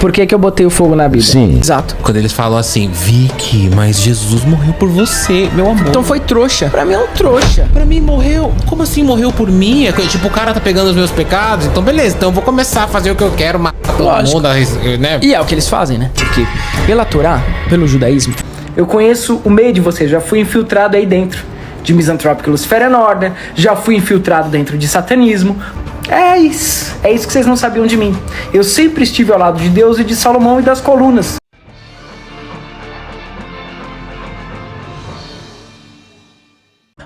Por que eu botei o fogo na Bíblia? Sim. Exato. Quando eles falam assim, Vicky, mas Jesus morreu por você, meu amor. Então foi trouxa. Pra mim é um trouxa. Pra mim morreu. Como assim morreu por mim? Tipo, o cara tá pegando os meus pecados, então beleza, então eu vou começar a fazer o que eu quero, matar todo mundo, né? E é o que eles fazem, né? Porque pela Torá, pelo judaísmo, eu conheço o meio de vocês, já fui infiltrado aí dentro de Misanthropic Luciferian Order, já fui infiltrado dentro de satanismo. É isso que vocês não sabiam de mim. Eu sempre estive ao lado de Deus e de Salomão e das colunas.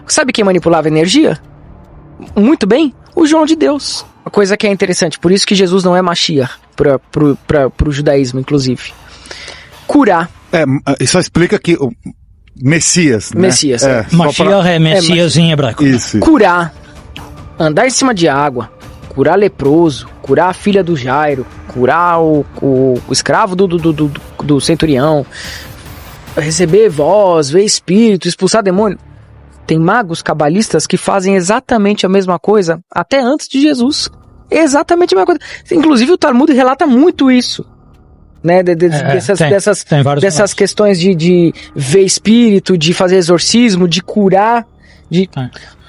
Sabe quem manipulava energia? Muito bem, o João de Deus. Uma coisa que é interessante, por isso que Jesus não é Mashiach pro judaísmo, inclusive. Curar. Isso explica que o Messias, né? Messias. Mashiach é Messias em hebraico. Isso. Curar. Andar em cima de água. Curar leproso. Curar a filha do Jairo. Curar o escravo do centurião. Receber voz, ver espírito, expulsar demônio. Tem magos cabalistas que fazem exatamente a mesma coisa até antes de Jesus. Exatamente a mesma coisa. Inclusive o Talmud relata muito isso. Né? Dessas questões de ver espírito, de fazer exorcismo, de curar.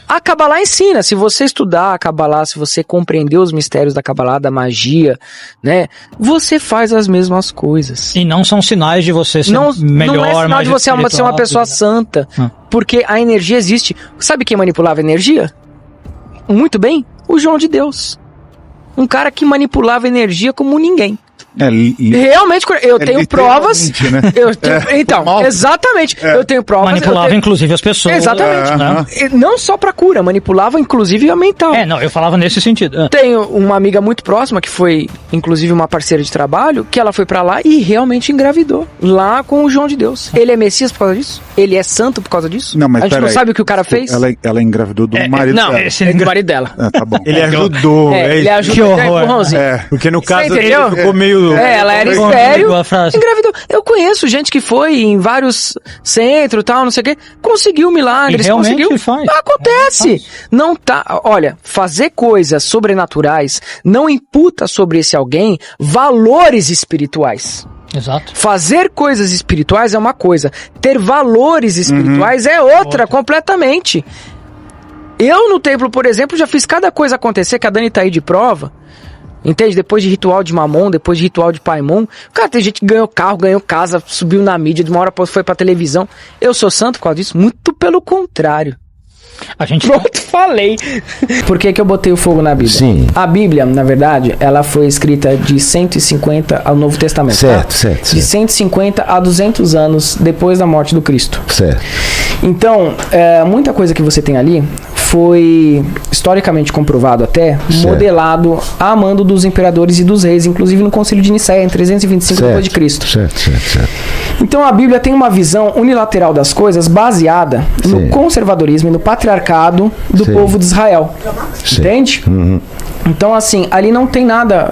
A Kabbalah ensina, se você estudar a Kabbalah, se você compreender os mistérios da Kabbalah, da magia, né, você faz as mesmas coisas. E não são sinais de você ser melhor, não é sinal de você ser uma pessoa santa, porque a energia existe. Sabe quem manipulava a energia? Muito bem, o João de Deus. Um cara que manipulava a energia como ninguém. Realmente, eu tenho provas. Né? Então, exatamente. Eu tenho provas. Manipulava inclusive as pessoas. Exatamente. Né? Não só pra cura, manipulava inclusive a mental. Eu falava nesse sentido. Tenho uma amiga muito próxima que foi, inclusive, uma parceira de trabalho, que ela foi pra lá e realmente engravidou. Lá com o João de Deus. Ele é Messias por causa disso? Ele é santo por causa disso? Não, mas a gente não sabe o que o cara fez? Ela engravidou do marido dela. Não, do marido dela. Tá bom. Ele ajudou. Ele ajudou. Que horror. Porque no caso dele ficou meio... ela era estéril, engravidou. Eu conheço gente que foi em vários centros, tal, não sei o quê, conseguiu milagres, conseguiu. Faz. Acontece. Não tá. Olha, fazer coisas sobrenaturais não imputa sobre esse alguém valores espirituais. Exato. Fazer coisas espirituais é uma coisa, ter valores espirituais é outra completamente. Eu no templo, por exemplo, já fiz cada coisa acontecer, que a Dani tá aí de prova. Entende? Depois de ritual de Mamon, depois de ritual de Paimon. Cara, tem gente que ganhou carro, ganhou casa, subiu na mídia, de uma hora pra outra foi pra televisão. Eu sou santo por causa disso? Muito pelo contrário. Pronto, falei. Por que eu botei o fogo na Bíblia? Sim. A Bíblia, na verdade, ela foi escrita de 150 ao Novo Testamento. Certo. De 150 a 200 anos depois da morte do Cristo. Certo. Então, muita coisa que você tem ali foi historicamente comprovado até, modelado a mando dos imperadores e dos reis, inclusive no Concílio de Nicéia, em 325 depois de Cristo. Certo. Então a Bíblia tem uma visão unilateral das coisas baseada no conservadorismo e no patriarcado do povo de Israel. Entende? Então, assim, ali não tem nada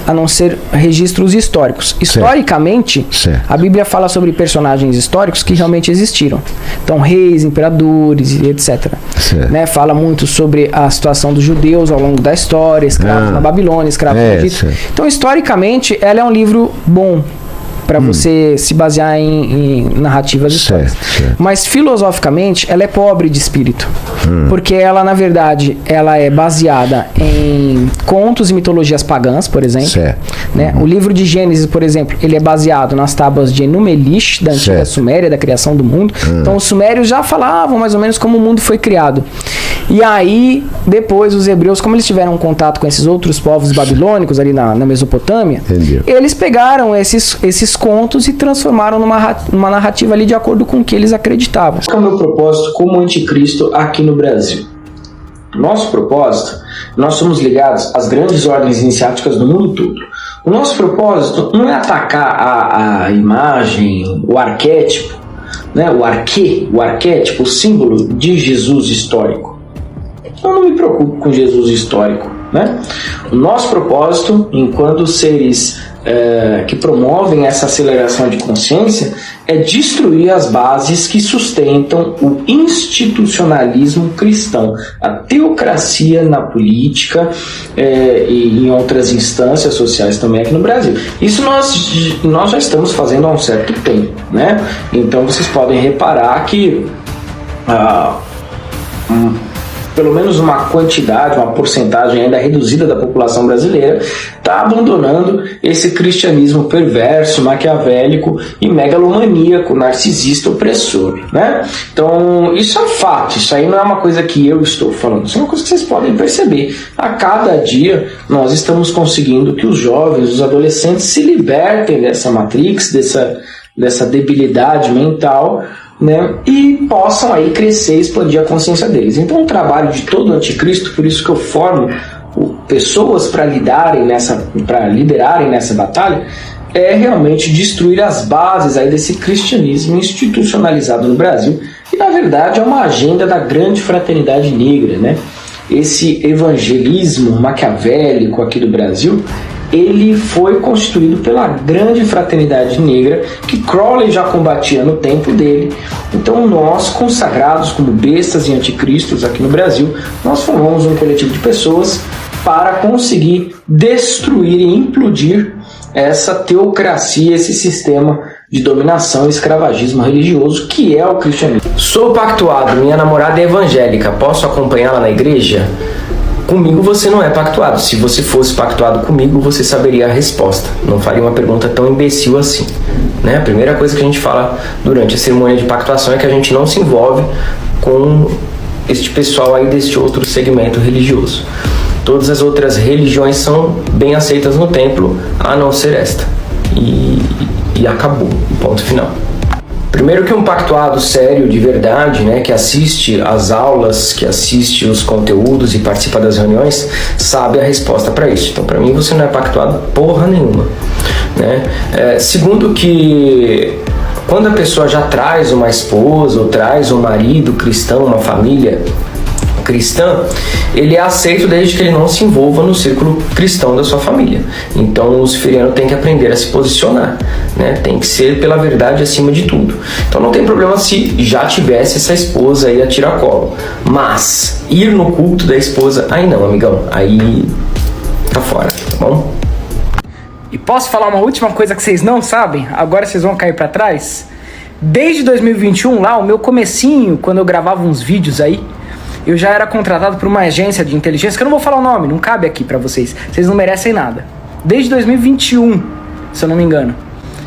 a não ser registros históricos. Historicamente, a Bíblia fala sobre personagens históricos que realmente existiram. Então, reis, imperadores e etc. Né? Fala muito sobre a situação dos judeus ao longo da história, escravos na Babilônia, escravos no Egito. Então, historicamente, ela é um livro bom para você se basear em narrativas históricas. Mas filosoficamente ela é pobre de espírito, porque ela, na verdade, ela é baseada em contos e mitologias pagãs, por exemplo. Né? O livro de Gênesis, por exemplo, ele é baseado nas tábuas de Enuma Elish, da antiga Suméria, da criação do mundo. Então os sumérios já falavam mais ou menos como o mundo foi criado. E aí, depois, os hebreus, como eles tiveram contato com esses outros povos babilônicos ali na Mesopotâmia, eles pegaram esses contos e transformaram numa narrativa ali de acordo com o que eles acreditavam. Qual é o meu propósito como anticristo aqui no Brasil? Nosso propósito, nós somos ligados às grandes ordens iniciáticas do mundo todo. O nosso propósito não é atacar a imagem, o arquétipo, né? o arquétipo, o símbolo de Jesus histórico. Eu não me preocupo com Jesus histórico. né? O nosso propósito, enquanto seres que promovem essa aceleração de consciência, é destruir as bases que sustentam o institucionalismo cristão, a teocracia na política e em outras instâncias sociais também aqui no Brasil. Isso nós já estamos fazendo há um certo tempo, né? Então vocês podem reparar que pelo menos uma quantidade, uma porcentagem ainda reduzida da população brasileira está abandonando esse cristianismo perverso, maquiavélico e megalomaníaco, narcisista, opressor, né? Então, isso é um fato, isso aí não é uma coisa que eu estou falando, isso é uma coisa que vocês podem perceber. A cada dia nós estamos conseguindo que os jovens, os adolescentes se libertem dessa matrix, dessa debilidade mental, né, e possam aí crescer e expandir a consciência deles. Então o trabalho de todo anticristo, por isso que eu formo pessoas para liderarem nessa batalha, é realmente destruir as bases aí desse cristianismo institucionalizado no Brasil, e na verdade é uma agenda da grande fraternidade negra, né? Esse evangelismo maquiavélico aqui do Brasil, ele foi constituído pela grande fraternidade negra que Crowley já combatia no tempo dele. Então nós, consagrados como bestas e anticristos aqui no Brasil, nós formamos um coletivo de pessoas para conseguir destruir e implodir essa teocracia, esse sistema de dominação e escravagismo religioso que é o cristianismo. Sou pactuado, minha namorada é evangélica, posso acompanhá-la na igreja? Comigo você não é pactuado. Se você fosse pactuado comigo, você saberia a resposta. Não faria uma pergunta tão imbecil assim, né? A primeira coisa que a gente fala durante a cerimônia de pactuação é que a gente não se envolve com este pessoal aí deste outro segmento religioso. Todas as outras religiões são bem aceitas no templo, a não ser esta. E acabou, ponto final. Primeiro que um pactuado sério, de verdade, né, que assiste às aulas, que assiste os conteúdos e participa das reuniões, sabe a resposta para isso. Então, para mim, você não é pactuado porra nenhuma, né? Segundo que quando a pessoa já traz uma esposa ou traz um marido cristão, uma família cristã, ele é aceito desde que ele não se envolva no círculo cristão da sua família. Então o luciferiano tem que aprender a se posicionar, né? Tem que ser pela verdade acima de tudo. Então não tem problema se já tivesse essa esposa aí a tiracolo, mas ir no culto da esposa, aí não, amigão, aí tá fora, tá bom? E posso falar uma última coisa que vocês não sabem? Agora vocês vão cair pra trás. Desde 2021 lá, o meu comecinho, quando eu gravava uns vídeos aí, eu já era contratado por uma agência de inteligência, que eu não vou falar o nome, não cabe aqui pra vocês. Vocês não merecem nada. Desde 2021, se eu não me engano.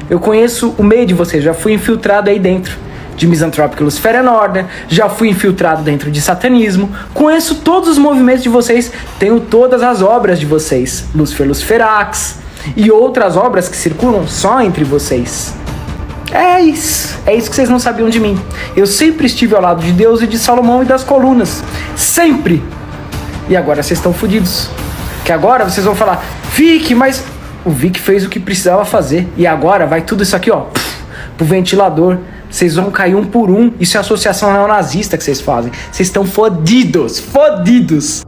Eu conheço o meio de vocês, já fui infiltrado aí dentro de Misanthropic Luciferian Order, já fui infiltrado dentro de satanismo, conheço todos os movimentos de vocês, tenho todas as obras de vocês, Lucifer Luciferax e outras obras que circulam só entre vocês. É isso que vocês não sabiam de mim. Eu sempre estive ao lado de Deus e de Salomão e das colunas. Sempre. E agora vocês estão fodidos. Que agora vocês vão falar, Vic, mas o Vic fez o que precisava fazer. E agora vai tudo isso aqui, ó, pro ventilador. Vocês vão cair um por um. Isso é associação neonazista que vocês fazem. Vocês estão fodidos. Fodidos.